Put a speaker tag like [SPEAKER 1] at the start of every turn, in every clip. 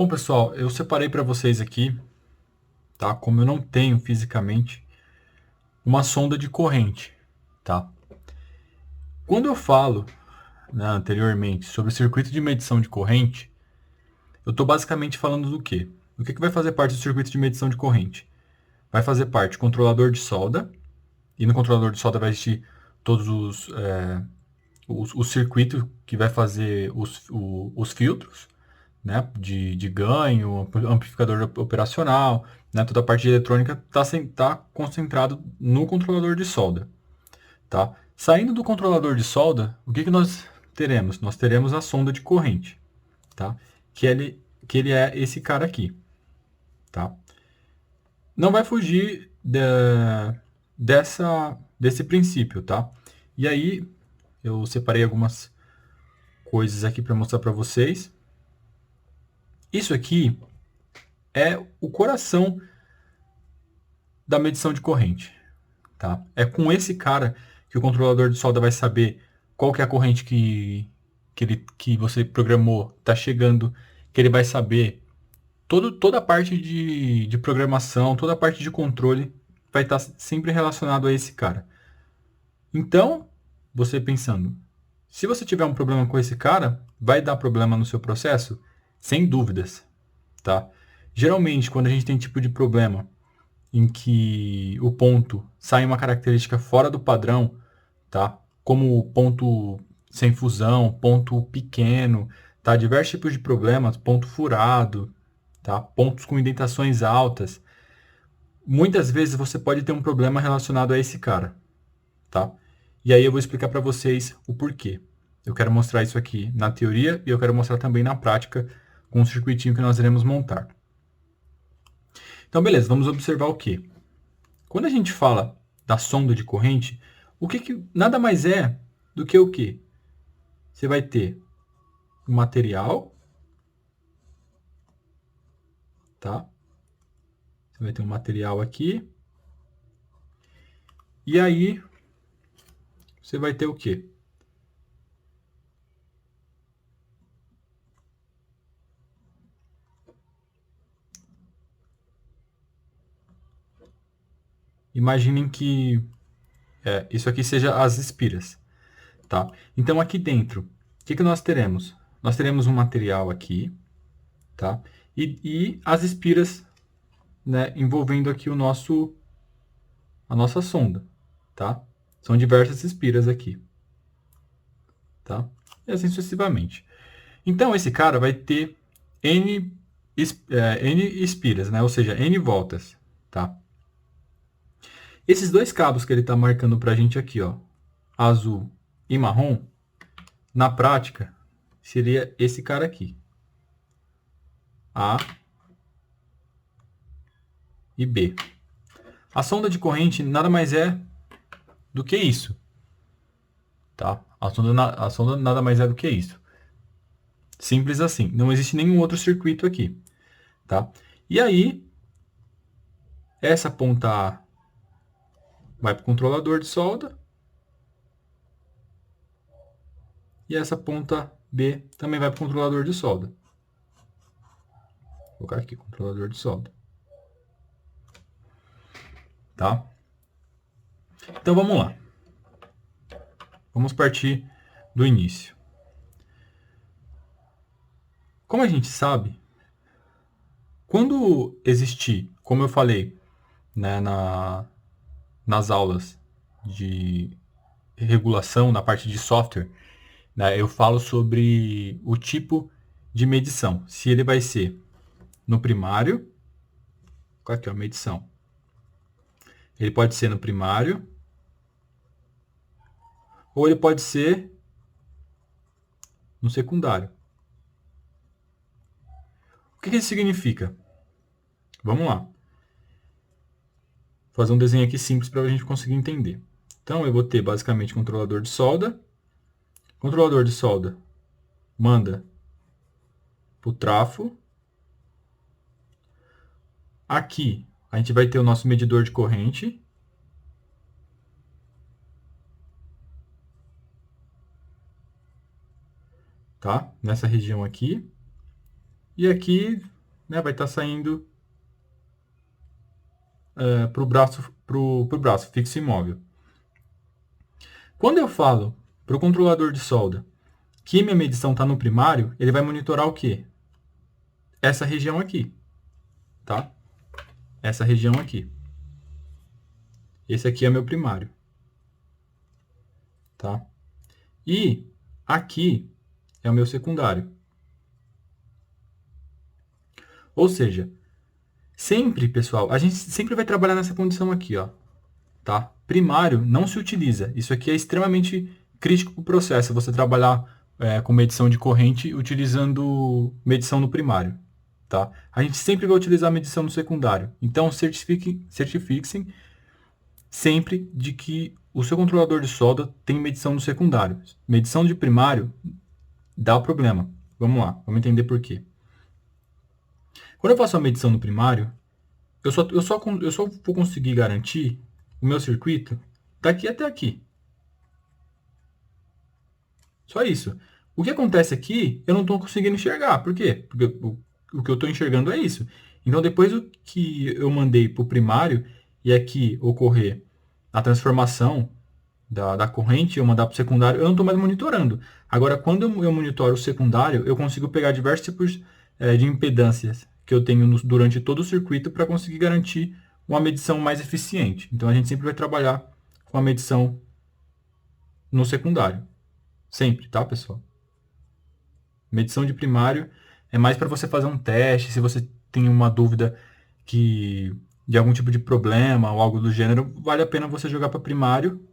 [SPEAKER 1] Bom, pessoal, eu separei para vocês aqui, tá? Como eu não tenho fisicamente, uma sonda de corrente, tá? Quando eu falo, né, anteriormente sobre o circuito de medição de corrente, eu estou basicamente falando do quê? O que vai fazer parte do circuito de medição de corrente? Vai fazer parte o controlador de solda, e no controlador de solda vai existir todos os circuitos que vai fazer os filtros, né, de ganho, amplificador operacional, né, toda a parte de eletrônica está concentrado no controlador de solda. Tá? Saindo do controlador de solda, o que nós teremos? Nós teremos a sonda de corrente, tá? que ele é esse cara aqui. Tá? Não vai fugir desse princípio. Tá? E aí, eu separei algumas coisas aqui para mostrar para vocês. Isso aqui é o coração da medição de corrente. Tá? É com esse cara que o controlador de solda vai saber qual que é a corrente que você programou está chegando, que ele vai saber toda a parte de programação, toda a parte de controle vai estar sempre relacionado a esse cara. Então, você pensando, se você tiver um problema com esse cara, vai dar problema no seu processo? Sem dúvidas, tá? Geralmente, quando a gente tem tipo de problema em que o ponto sai uma característica fora do padrão, tá? Como ponto sem fusão, ponto pequeno, tá? Diversos tipos de problemas, ponto furado, tá? Pontos com indentações altas. Muitas vezes você pode ter um problema relacionado a esse cara, tá? E aí eu vou explicar para vocês o porquê. Eu quero mostrar isso aqui na teoria e eu quero mostrar também na prática com o circuitinho que nós iremos montar. Então, beleza, vamos observar o quê? Quando a gente fala da sonda de corrente, o que nada mais é do que o quê? Você vai ter um material, tá? Você vai ter um material aqui. E aí você vai ter o quê? Imaginem que isso aqui seja as espiras, tá? Então aqui dentro, o que nós teremos? Nós teremos um material aqui, tá? E as espiras, né, envolvendo aqui a nossa sonda, tá? São diversas espiras aqui, tá? E assim sucessivamente. Então esse cara vai ter N espiras, né? Ou seja, N voltas, tá? Esses dois cabos que ele está marcando para a gente aqui, ó, azul e marrom, na prática, seria esse cara aqui. A e B. A sonda de corrente nada mais é do que isso. Tá? A sonda nada mais é do que isso. Simples assim. Não existe nenhum outro circuito aqui. Tá? E aí, essa ponta A vai para o controlador de solda. E essa ponta B também vai para o controlador de solda. Vou colocar aqui, controlador de solda. Tá? Então vamos lá. Vamos partir do início. Como a gente sabe, quando existir, como eu falei, né, nas aulas de regulação, na parte de software, né, eu falo sobre o tipo de medição. Se ele vai ser no primário, aqui ó, medição. Ele pode ser no primário, ou ele pode ser no secundário. O que isso significa? Vamos lá. Vou fazer um desenho aqui simples para a gente conseguir entender. Então, eu vou ter basicamente controlador de solda. Controlador de solda manda para o trafo. Aqui, a gente vai ter o nosso medidor de corrente. Tá? Nessa região aqui. e aqui, né, vai estar saindo para o braço fixo e móvel. Quando eu falo para o controlador de solda que minha medição está no primário, ele vai monitorar o quê? Essa região aqui, tá? Essa região aqui. Esse aqui é meu primário, tá? E aqui é o meu secundário. Ou seja, sempre, pessoal, a gente sempre vai trabalhar nessa condição aqui, ó, tá? Primário não se utiliza. Isso aqui é extremamente crítico para o processo, você trabalhar com medição de corrente utilizando medição no primário, tá? A gente sempre vai utilizar medição no secundário. Então, certifiquem sempre de que o seu controlador de solda tem medição no secundário. Medição de primário dá problema. Vamos lá, vamos entender por quê. Quando eu faço a medição no primário, eu só vou conseguir garantir o meu circuito daqui até aqui. Só isso. O que acontece aqui, eu não estou conseguindo enxergar. Por quê? Porque o que eu estou enxergando é isso. Então, depois que eu mandei para o primário e aqui ocorrer a transformação da corrente, eu mandar para o secundário, eu não estou mais monitorando. Agora, quando eu monitoro o secundário, eu consigo pegar diversos tipos de impedâncias que eu tenho durante todo o circuito para conseguir garantir uma medição mais eficiente. Então, a gente sempre vai trabalhar com a medição no secundário. Sempre, tá, pessoal? Medição de primário é mais para você fazer um teste, se você tem uma dúvida de algum tipo de problema ou algo do gênero, vale a pena você jogar para primário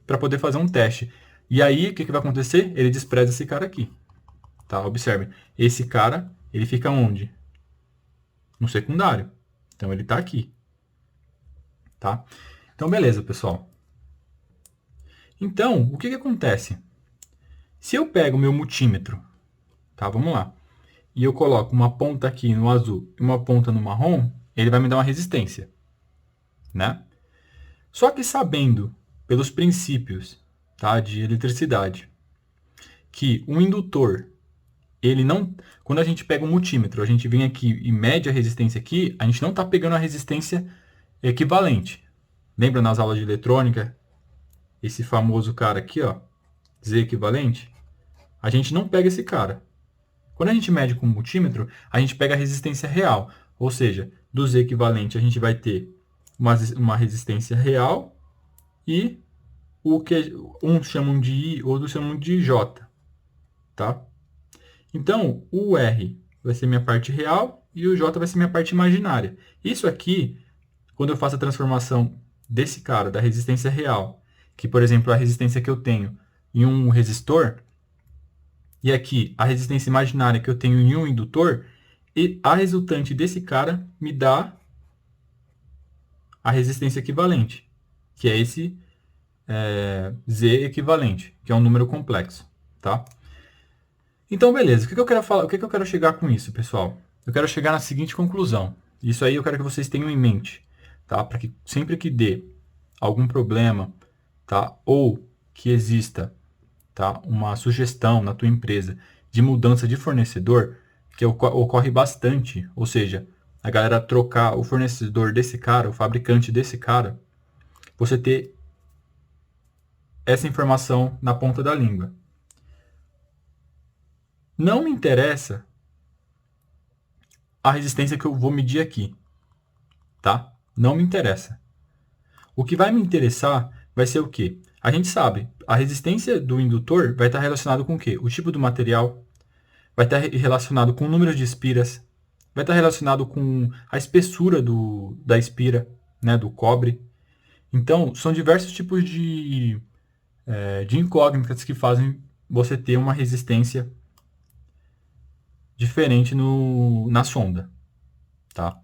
[SPEAKER 1] para poder fazer um teste. E aí, o que vai acontecer? Ele despreza esse cara aqui. Tá? Observe. Esse cara, ele fica onde? No secundário. Então, ele está aqui. Tá? Então, beleza, pessoal. Então, o que acontece? Se eu pego o meu multímetro, tá? Vamos lá. E eu coloco uma ponta aqui no azul e uma ponta no marrom, ele vai me dar uma resistência, né? Só que sabendo, pelos princípios, tá, de eletricidade, que um indutor, ele não... Quando a gente pega um multímetro, a gente vem aqui e mede a resistência aqui, a gente não está pegando a resistência equivalente. Lembra nas aulas de eletrônica? Esse famoso cara aqui, ó, Z equivalente? A gente não pega esse cara. Quando a gente mede com o multímetro, a gente pega a resistência real. Ou seja, do Z equivalente a gente vai ter uma resistência real e o que uns chamam de I, outros chamam de J. Tá? Então, o R vai ser minha parte real e o J vai ser minha parte imaginária. Isso aqui, quando eu faço a transformação desse cara, da resistência real, que, por exemplo, a resistência que eu tenho em um resistor, e aqui a resistência imaginária que eu tenho em um indutor, e a resultante desse cara me dá a resistência equivalente, que é esse Z equivalente, que é um número complexo, tá? Então, beleza. O que eu quero falar? O que eu quero chegar com isso, pessoal? Eu quero chegar na seguinte conclusão. Isso aí eu quero que vocês tenham em mente, tá? Para que sempre que dê algum problema, tá? Ou que exista, tá, uma sugestão na tua empresa de mudança de fornecedor, que ocorre bastante, ou seja, a galera trocar o fornecedor desse cara, o fabricante desse cara, você ter essa informação na ponta da língua. Não me interessa a resistência que eu vou medir aqui, tá? Não me interessa. O que vai me interessar vai ser o quê? A gente sabe, a resistência do indutor vai estar relacionado com o quê? O tipo do material, vai estar relacionado com o número de espiras, vai estar relacionado com a espessura da espira, né, do cobre. Então, são diversos tipos de incógnitas que fazem você ter uma resistência diferente na sonda. Tá?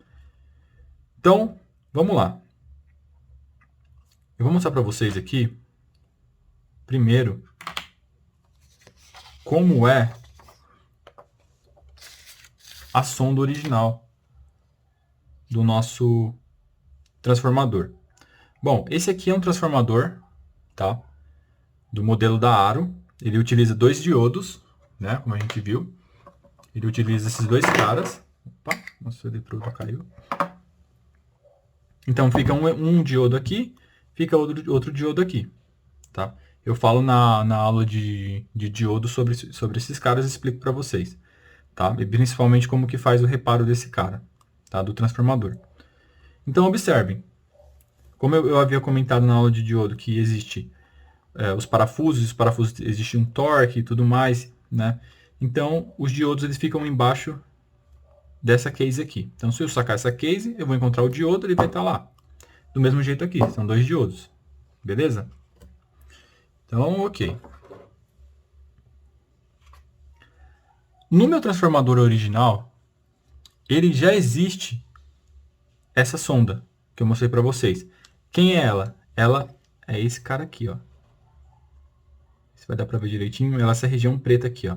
[SPEAKER 1] Então, vamos lá. Eu vou mostrar para vocês aqui, primeiro, como é a sonda original do nosso transformador. Bom, esse aqui é um transformador, tá? Do modelo da Aro. Ele utiliza 2 diodos, né? Como a gente viu. Ele utiliza esses dois caras. Opa, nosso eletrodo caiu. Então fica um diodo aqui, fica outro diodo aqui. Tá? Eu falo na aula de diodo sobre esses caras e explico para vocês. Tá? E principalmente como que faz o reparo desse cara, tá? Do transformador. Então observem. Como eu havia comentado na aula de diodo que existe os parafusos existe um torque e tudo mais, né? Então os diodos eles ficam embaixo dessa case aqui. Então se eu sacar essa case, eu vou encontrar o diodo, ele vai estar lá. Do mesmo jeito aqui, são dois diodos. Beleza? Então, ok. No meu transformador original, ele já existe essa sonda que eu mostrei para vocês. Quem é ela? Ela é esse cara aqui, ó. Se vai dar para ver direitinho, ela é essa região preta aqui, ó.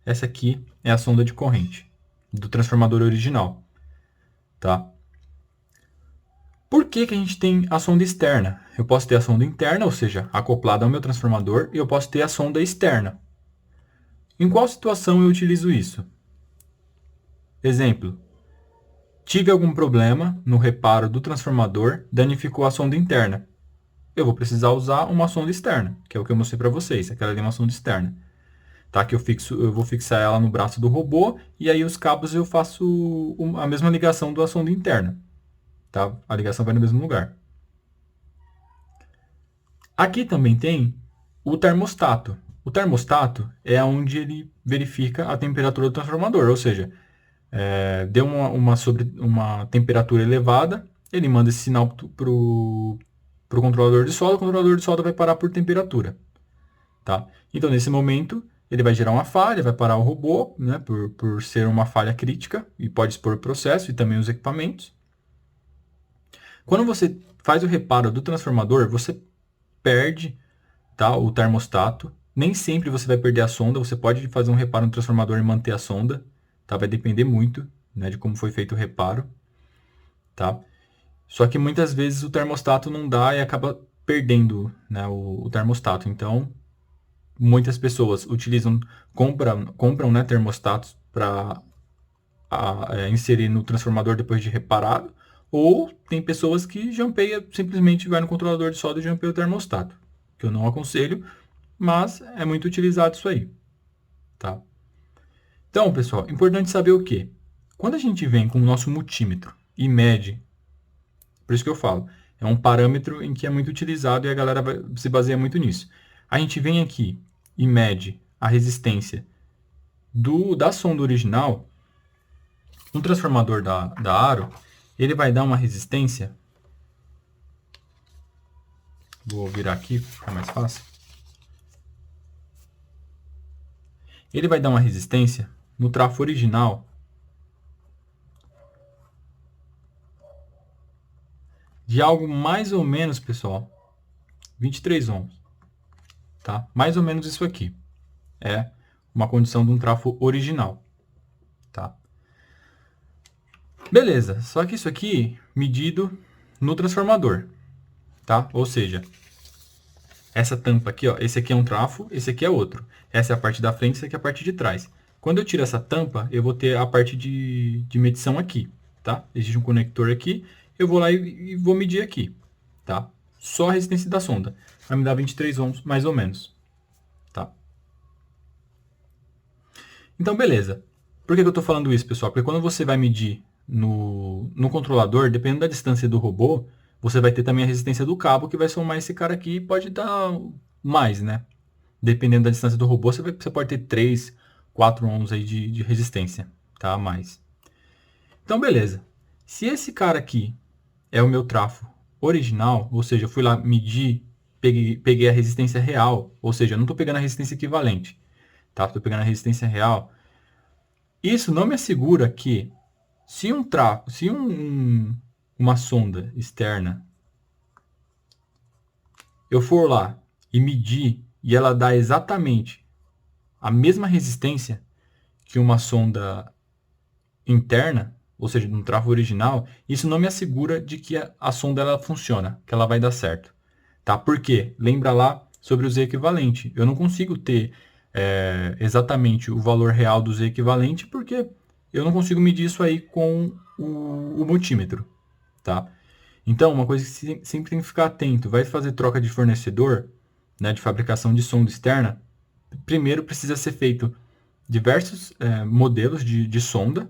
[SPEAKER 1] Essa aqui é a sonda de corrente do transformador original, tá? Por que que a gente tem a sonda externa? Eu posso ter a sonda interna, ou seja, acoplada ao meu transformador, e eu posso ter a sonda externa. Em qual situação eu utilizo isso? Exemplo. Tive algum problema no reparo do transformador, danificou a sonda interna. Eu vou precisar usar uma sonda externa, que é o que eu mostrei para vocês. Aquela ali é uma sonda externa. Tá? Que eu vou fixar ela no braço do robô, e aí os cabos eu faço a mesma ligação da sonda interna. Tá? A ligação vai no mesmo lugar. Aqui também tem o termostato. O termostato é onde ele verifica a temperatura do transformador, ou seja, deu uma temperatura elevada, ele manda esse sinal para o controlador de solda, o controlador de solda vai parar por temperatura. Tá? Então, nesse momento, ele vai gerar uma falha, vai parar o robô, né, por ser uma falha crítica, e pode expor o processo e também os equipamentos. Quando você faz o reparo do transformador, você perde, tá, o termostato. Nem sempre você vai perder a sonda, você pode fazer um reparo no transformador e manter a sonda. Tá? Vai depender muito, né, de como foi feito o reparo. Tá? Só que muitas vezes o termostato não dá e acaba perdendo, né, o termostato. Então, muitas pessoas compram, né, termostatos para inserir no transformador depois de reparado. Ou tem pessoas que simplesmente vai no controlador de solda e jampeia o termostato. Que eu não aconselho, mas é muito utilizado isso aí. Tá? Então, pessoal, importante saber o quê? Quando a gente vem com o nosso multímetro e mede, por isso que eu falo, é um parâmetro em que é muito utilizado e a galera se baseia muito nisso. A gente vem aqui e mede a resistência da sonda original, no transformador da Aro, ele vai dar uma resistência. Vou virar aqui, para ficar mais fácil. Ele vai dar uma resistência no trafo original de algo mais ou menos, pessoal, 23 ohms. Tá? Mais ou menos isso aqui. É uma condição de um trafo original. Tá? Beleza, só que isso aqui medido no transformador. Tá? Ou seja, essa tampa aqui, ó, esse aqui é um trafo, esse aqui é outro. Essa é a parte da frente, essa aqui é a parte de trás. Quando eu tiro essa tampa, eu vou ter a parte de medição aqui, tá? Existe um conector aqui, eu vou lá e vou medir aqui, tá? Só a resistência da sonda. Vai me dar 23 ohms, mais ou menos, tá? Então, beleza. Por que eu estou falando isso, pessoal? Porque quando você vai medir no controlador, dependendo da distância do robô, você vai ter também a resistência do cabo, que vai somar esse cara aqui e pode dar mais, né? Dependendo da distância do robô, você pode ter 3, 4 ohms aí de resistência, tá? A mais. Então, beleza. Se esse cara aqui é o meu trafo original, ou seja, eu fui lá medir, peguei a resistência real, ou seja, eu não estou pegando a resistência equivalente, tá? Estou pegando a resistência real. Isso não me assegura que se uma sonda externa eu for lá e medir e ela dá exatamente a mesma resistência que uma sonda interna, ou seja, no trafo original, isso não me assegura de que a sonda ela funciona, que ela vai dar certo. Tá? Por quê? Lembra lá sobre o Z equivalente. Eu não consigo ter exatamente o valor real do Z equivalente, porque eu não consigo medir isso aí com o multímetro, tá? Então, uma coisa que sempre tem que ficar atento, vai fazer troca de fornecedor, né, de fabricação de sonda externa, primeiro precisa ser feito diversos modelos de sonda,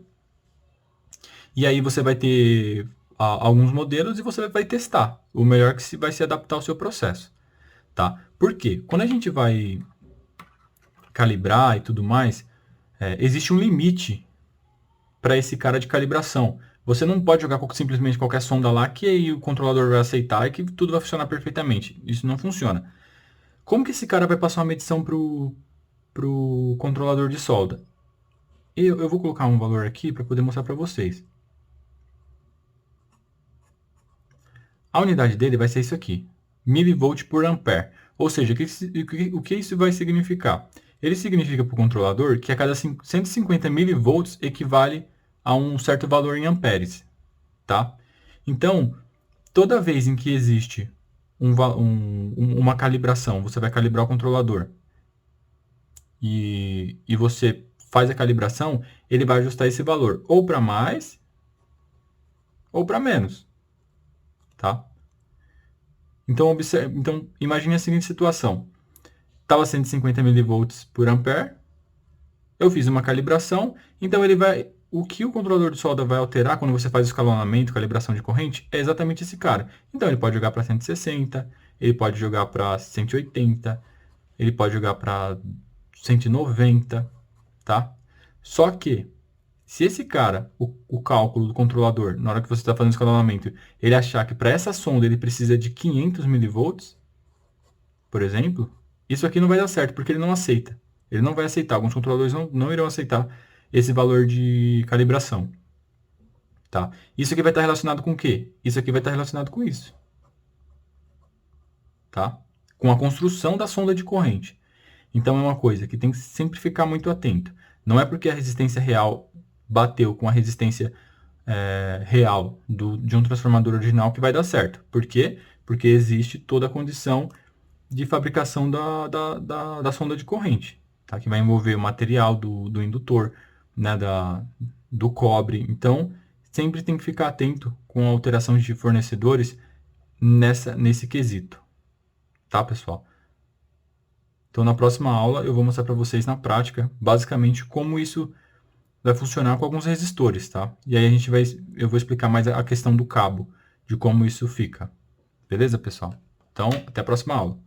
[SPEAKER 1] e aí você vai ter alguns modelos e você vai testar o melhor que vai se adaptar ao seu processo, tá? Por quê? Quando a gente vai calibrar e tudo mais, existe um limite para esse cara de calibração. Você não pode jogar simplesmente qualquer sonda lá que aí o controlador vai aceitar e que tudo vai funcionar perfeitamente. Isso não funciona. Como que esse cara vai passar uma medição pro controlador de solda? Eu vou colocar um valor aqui para poder mostrar para vocês. A unidade dele vai ser isso aqui, milivolt por ampere. Ou seja, o que isso vai significar? Ele significa para o controlador que a cada 150 milivolts equivale a um certo valor em amperes, tá? Então, toda vez em que existe uma calibração, você vai calibrar o controlador e você faz a calibração, ele vai ajustar esse valor ou para mais ou para menos, tá? Então, imagine a seguinte situação. Estava 150 milivolts por ampere, eu fiz uma calibração, então o que o controlador de solda vai alterar quando você faz o escalonamento, calibração de corrente, é exatamente esse cara. Então ele pode jogar para 160, ele pode jogar para 180, ele pode jogar para 190, tá? Só que, se esse cara, o cálculo do controlador, na hora que você está fazendo o escalonamento, ele achar que para essa sonda ele precisa de 500 milivolts, por exemplo, isso aqui não vai dar certo, porque ele não aceita. Ele não vai aceitar. Alguns controladores não irão aceitar esse valor de calibração. Tá? Isso aqui vai estar relacionado com o quê? Isso aqui vai estar relacionado com isso. Tá? Com a construção da sonda de corrente. Então é uma coisa que tem que sempre ficar muito atento. Não é porque a resistência real bateu com a resistência real de um transformador original que vai dar certo. Por quê? Porque existe toda a condição de fabricação da sonda de corrente, tá? Que vai envolver o material do indutor, né? Do cobre. Então, sempre tem que ficar atento com alterações de fornecedores nesse quesito, tá, pessoal? Então, na próxima aula, eu vou mostrar para vocês na prática, basicamente, como isso vai funcionar com alguns resistores, tá? E aí eu vou explicar mais a questão do cabo, de como isso fica. Beleza, pessoal? Então, até a próxima aula.